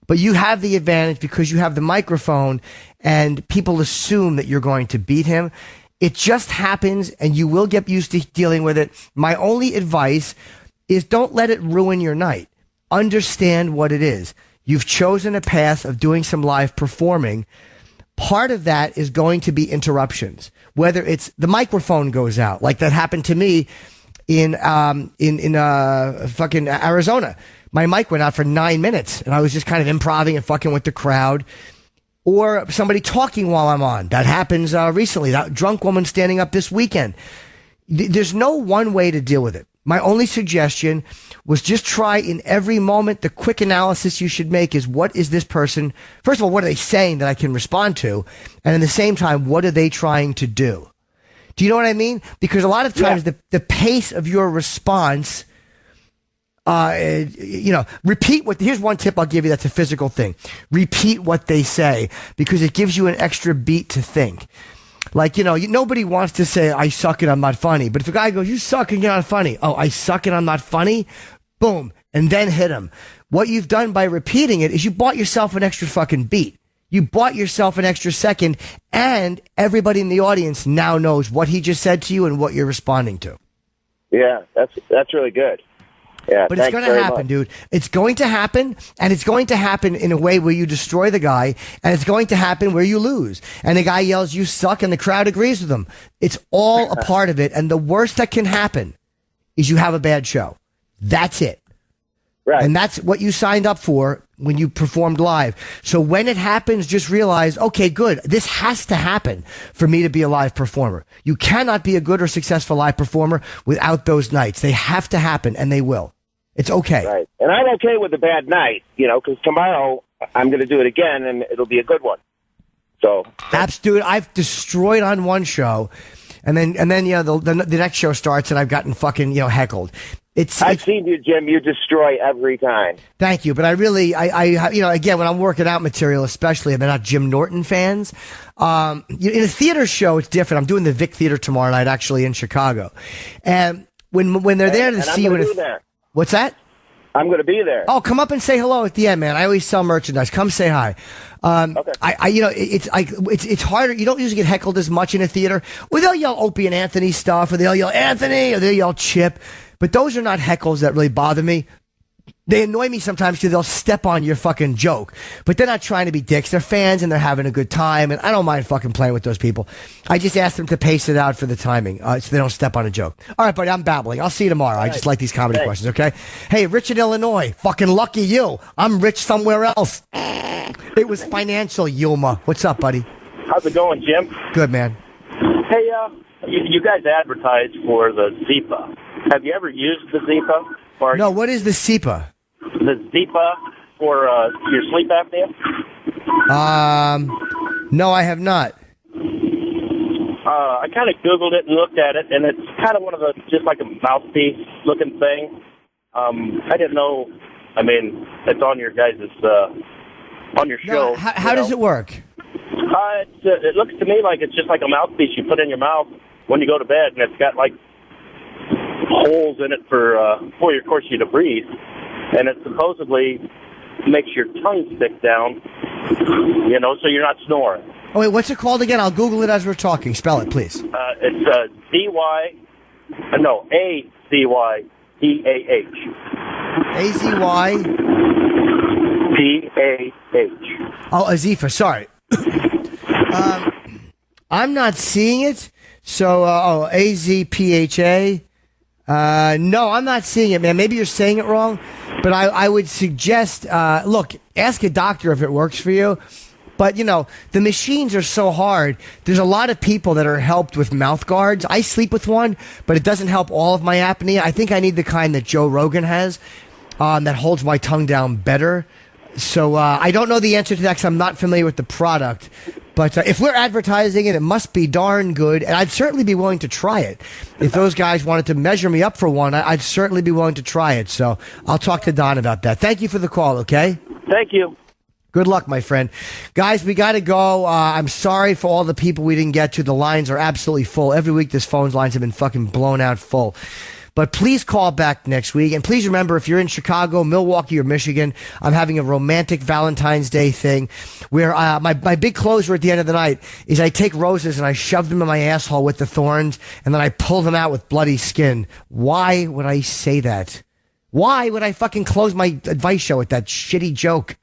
Speaker 3: But you have the advantage because you have the microphone and people assume that you're going to beat him. It just happens and you will get used to dealing with it. My only advice is don't let it ruin your night. Understand what it is. You've chosen a path of doing some live performing. Part of that is going to be interruptions, whether it's the microphone goes out, like that happened to me in fucking Arizona. My mic went out for 9 minutes and I was just kind of improvising and fucking with the crowd. Or somebody talking while I'm on. That happens recently. That drunk woman standing up this weekend. There's no one way to deal with it. My only suggestion was just try in every moment. The quick analysis you should make is, what is this person? First of all, what are they saying that I can respond to? And at the same time, what are they trying to do? Do you know what I mean? Because a lot of times the pace of your response, repeat here's one tip I'll give you that's a physical thing. Repeat what they say because it gives you an extra beat to think. Like, nobody wants to say, I suck and I'm not funny. But if a guy goes, you suck and you're not funny. Oh, I suck and I'm not funny. Boom. And then hit him. What you've done by repeating it is you bought yourself an extra fucking beat. You bought yourself an extra second and everybody in the audience now knows what he just said to you and what you're responding to.
Speaker 19: Yeah, that's really good. Yeah,
Speaker 3: but it's going to happen, dude. It's going to happen, and it's going to happen in a way where you destroy the guy, and it's going to happen where you lose. And the guy yells, you suck, and the crowd agrees with him. It's all a part of it, and the worst that can happen is you have a bad show. That's it. Right. And that's what you signed up for when you performed live. So when it happens, just realize, okay, good. This has to happen for me to be a live performer. You cannot be a good or successful live performer without those nights. They have to happen, and they will. It's okay.
Speaker 19: Right. And I'm okay with a bad night, because tomorrow I'm going to do it again, and it'll be a good one. So,
Speaker 3: dude, I've destroyed on one show, and then the next show starts, and I've gotten fucking heckled. I've seen you, Jim. You destroy every time.
Speaker 19: Thank
Speaker 3: you, but I really, again, when I'm working out material, especially, and they're not Jim Norton fans. In a theater show, it's different. I'm doing the Vic Theater tomorrow night, actually, in Chicago, and when they're there to see you, what's that?
Speaker 19: I'm going to be there.
Speaker 3: Oh, come up and say hello at the end, man. I always sell merchandise. Come say hi. Okay. It's harder. You don't usually get heckled as much in a theater. Well, they'll yell Opie and Anthony stuff, or they'll yell Anthony, or they'll yell Chip. But those are not heckles that really bother me. They annoy me sometimes because they'll step on your fucking joke. But they're not trying to be dicks. They're fans and they're having a good time. And I don't mind fucking playing with those people. I just ask them to pace it out for the timing so they don't step on a joke. All right, buddy, I'm babbling. I'll see you tomorrow. I just like these comedy questions, okay? Hey, Rich in Illinois. Fucking lucky you. I'm rich somewhere else. It was financial, Yuma. What's up, buddy?
Speaker 20: How's it going, Jim?
Speaker 3: Good, man.
Speaker 20: Hey, you guys advertise for the Zipa. Have you ever used the Zipa?
Speaker 3: No, what is the SEPA?
Speaker 20: The Zipa for your sleep apnea?
Speaker 3: No, I have not.
Speaker 20: I kind of Googled it and looked at it, and it's kind of one of the, just like a mouthpiece looking thing. I didn't know, it's on your guys' on your show.
Speaker 3: No, how does it work?
Speaker 20: It looks to me like it's just like a mouthpiece you put in your mouth when you go to bed, and it's got like holes in it for you to breathe, and it supposedly makes your tongue stick down, so you're not snoring.
Speaker 3: Oh, wait, what's it called again? I'll Google it as we're talking. Spell it, please.
Speaker 20: It's A-Z-Y-P-A-H.
Speaker 3: A-Z-Y? Oh, Azifa, sorry. I'm not seeing it. So, A-Z-P-H-A. No, I'm not seeing it, man. Maybe you're saying it wrong, but I would suggest, look, ask a doctor if it works for you. But, the machines are so hard. There's a lot of people that are helped with mouth guards. I sleep with one, but it doesn't help all of my apnea. I think I need the kind that Joe Rogan has that holds my tongue down better. So I don't know the answer to that because I'm not familiar with the product. But if we're advertising it, it must be darn good. And I'd certainly be willing to try it. If those guys wanted to measure me up for one, I'd certainly be willing to try it. So I'll talk to Don about that. Thank you for the call, okay?
Speaker 20: Thank you.
Speaker 3: Good luck, my friend. Guys, we got to go. I'm sorry for all the people we didn't get to. The lines are absolutely full. Every week, this phone lines have been fucking blown out full. But please call back next week. And please remember, if you're in Chicago, Milwaukee, or Michigan, I'm having a romantic Valentine's Day thing where my big closer at the end of the night is I take roses and I shove them in my asshole with the thorns and then I pull them out with bloody skin. Why would I say that? Why would I fucking close my advice show with that shitty joke?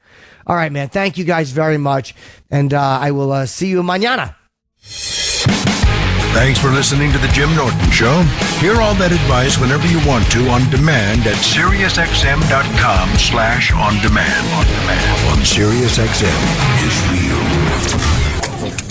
Speaker 3: All right, man. Thank you guys very much. And I will see you mañana.
Speaker 2: Thanks for listening to The Jim Norton Show. Hear all that advice whenever you want to on demand at SiriusXM.com/on-demand. On SiriusXM is real.